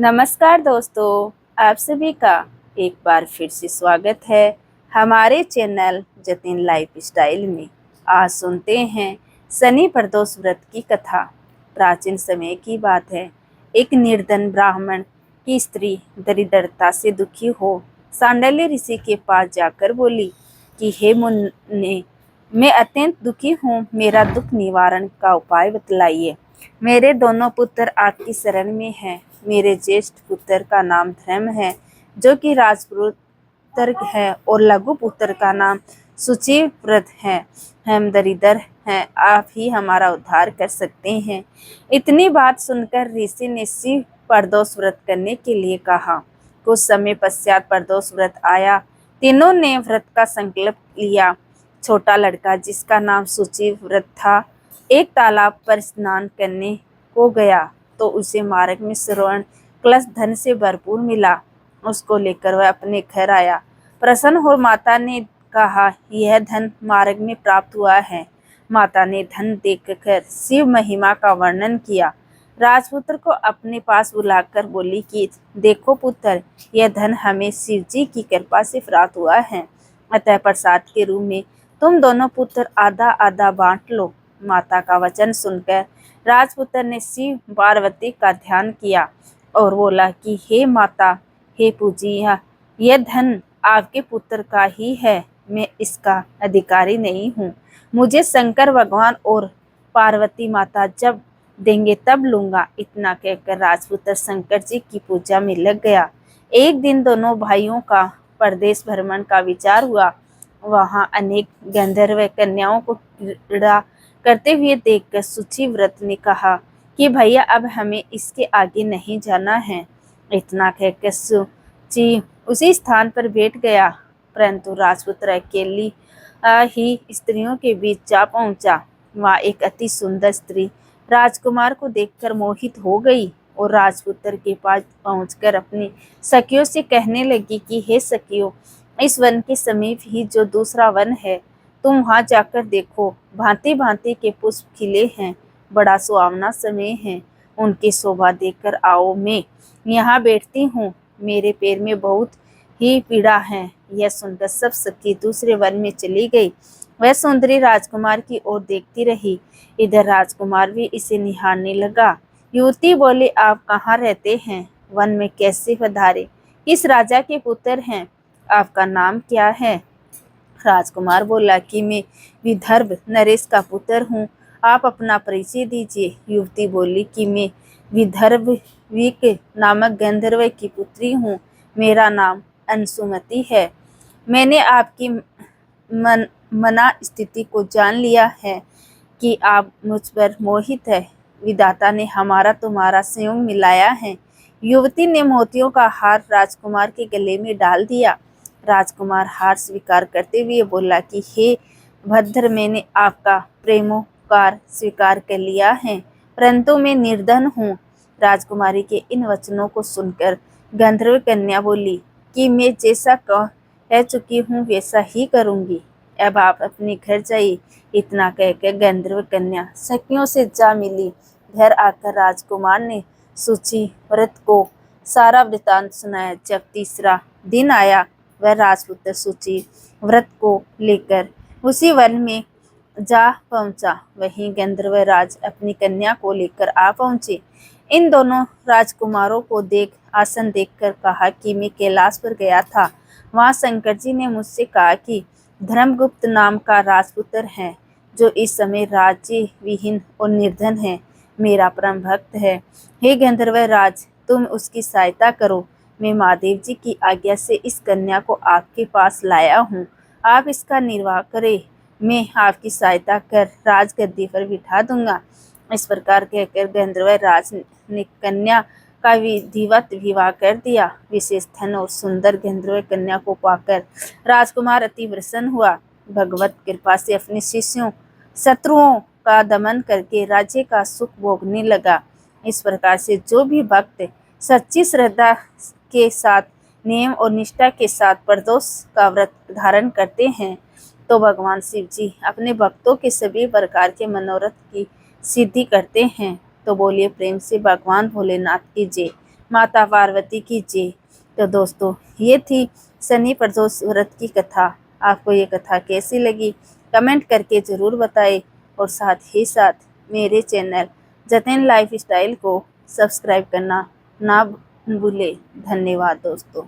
नमस्कार दोस्तों, आप सभी का एक बार फिर से स्वागत है हमारे चैनल जतिन लाइफ स्टाइल में। आज सुनते हैं शनि प्रदोष व्रत की कथा। प्राचीन समय की बात है। एक निर्धन ब्राह्मण की स्त्री दरिद्रता से दुखी हो सांडल्य ऋषि के पास जाकर बोली कि हे मुन्ने, मैं अत्यंत दुखी हूँ, मेरा दुख निवारण का उपाय बतलाइए। मेरे दोनों पुत्र आपकी शरण में हैं। मेरे ज्येष्ठ पुत्र का नाम धर्म है, जो कि राजपुत्र है, और लघु पुत्र का नाम सुचिव्रत है। हम दरिद्र हैं, आप ही हमारा उद्धार कर सकते हैं। इतनी बात सुनकर ऋषि ने शिव प्रदोष व्रत करने के लिए कहा। कुछ समय पश्चात प्रदोष व्रत आया। तीनों ने व्रत का संकल्प लिया। छोटा लड़का, जिसका नाम सुचिव्रत था, एक तालाब पर स्नान करने को गया तो उसे मार्ग में स्वर्ण कलश धन से भरपूर मिला। उसको लेकर वह अपने घर आया। प्रसन्न हो माता ने कहा, यह धन मार्ग में प्राप्त हुआ है। माता ने धन देखकर शिव महिमा का वर्णन किया। राजपुत्र को अपने पास बुलाकर बोली कि देखो पुत्र, यह धन हमें शिव जी की कृपा से प्राप्त हुआ है, अतः प्रसाद के रूप में तुम दोनों पुत्र आधा आधा बांट लो। माता का वचन सुनकर राजपुत्र ने शिव पार्वती का ध्यान किया और बोला कि हे माता, हे पूजिया, यह धन आपके पुत्र का ही है, मैं इसका अधिकारी नहीं हूँ। मुझे शंकर भगवान और पार्वती माता जब देंगे तब लूंगा। इतना कहकर राजपुत्र शंकर जी की पूजा में लग गया। एक दिन दोनों भाइयों का प्रदेश भ्रमण का विचार हुआ। वहां अनेक गंधर्व कन्याओं को क्रीड़ा करते हुए देखकर सुचिव्रत ने कहा कि भैया, अब हमें इसके आगे नहीं जाना है। इतना कहकर सुचि उसी स्थान पर बैठ गया, परंतु राजपुत्र अकेली ही स्त्रियों के बीच जा पहुंचा। वहां एक अति सुंदर स्त्री राजकुमार को देखकर मोहित हो गई और राजपुत्र के पास पहुंचकर अपनी सखियों से कहने लगी कि हे सखियों, इस वन के समीप ही जो दूसरा वन है, तुम वहां जाकर देखो। भांति भांति के पुष्प खिले हैं, बड़ा सुहावना समय है। उनकी शोभा देखकर आओ, मैं यहाँ बैठती हूँ, मेरे पैर में बहुत ही पीड़ा है। यह सुनकर सब सखी दूसरे वन में चली गई। वह सुंदरी राजकुमार की ओर देखती रही। इधर राजकुमार भी इसे निहारने लगा। युवती बोली, आप कहाँ रहते हैं? वन में कैसे पधारे? किस राजा के पुत्र हैं? आपका नाम क्या है? राजकुमार बोला कि मैं विदर्भ नरेश का पुत्र हूँ, आप अपना परिचय दीजिए। युवती बोली कि मैं विदर्भ विक नामक गंधर्व की पुत्री हूँ, मेरा नाम अंशुमति है। मैंने आपकी मना स्थिति को जान लिया है कि आप मुझ पर मोहित है। विधाता ने हमारा तुम्हारा संयोग मिलाया है। युवती ने मोतियों का हार राजकुमार के गले में डाल दिया। राजकुमार हार स्वीकार करते हुए बोला कि हे भद्र, मैंने आपका प्रेमोपकार स्वीकार कर लिया है, परंतु मैं निर्धन हूँ। राजकुमारी के इन वचनों को सुनकर गंधर्व कन्या बोली कि मैं जैसा कह चुकी हूँ वैसा ही करूँगी, अब आप अपने घर जाइए। इतना कहकर गंधर्व कन्या सखियों से जा मिली। घर आकर राजकुमार ने सुचिव्रत को सारा वृतांत सुनाया। जब तीसरा दिन आया, वह राजपुत्र सुचिव्रत को लेकर उसी वन में जा पहुंचा। वहीं गंधर्व राज अपनी कन्या को लेकर आ पहुंचे। इन दोनों राजकुमारों को आसन देखकर कहा कि मैं कैलाश पर गया था। वहां शंकर जी ने मुझसे कहा कि धर्मगुप्त नाम का राजपुत्र है, जो इस समय राज्य विहीन और निर्धन है, मेरा परम भक्त है। हे गंधर्व राज, तुम उसकी सहायता करो। मैं महादेव जी की आज्ञा से इस कन्या को आपके पास लाया हूँ, आप इसका निर्वाह करें, मैं आपकी सहायता कर राजगद्दी पर बिठा दूंगा। इस प्रकार कहकर गंधर्व राज ने कन्या का विधिवत विवाह कर दिया। विशेष धन और सुंदर गंधर्व कन्या को पाकर राजकुमार अति प्रसन्न हुआ। भगवत कृपा से अपने शिष्यों शत्रुओं का दमन करके राज्य का सुख भोगने लगा। इस प्रकार से जो भी भक्त सच्ची श्रद्धा के साथ, नियम और निष्ठा के साथ प्रदोष का व्रत धारण करते हैं, तो भगवान शिव जी अपने भक्तों के सभी प्रकार के मनोरथ की सिद्धि करते हैं। तो बोलिए प्रेम से भगवान भोलेनाथ की जय। माता पार्वती की जय। तो दोस्तों, ये थी शनि प्रदोष व्रत की कथा। आपको ये कथा कैसी लगी कमेंट करके ज़रूर बताएं और साथ ही साथ मेरे चैनल जतिन लाइफ स्टाइल को सब्सक्राइब करना ना भूलें। धन्यवाद दोस्तों।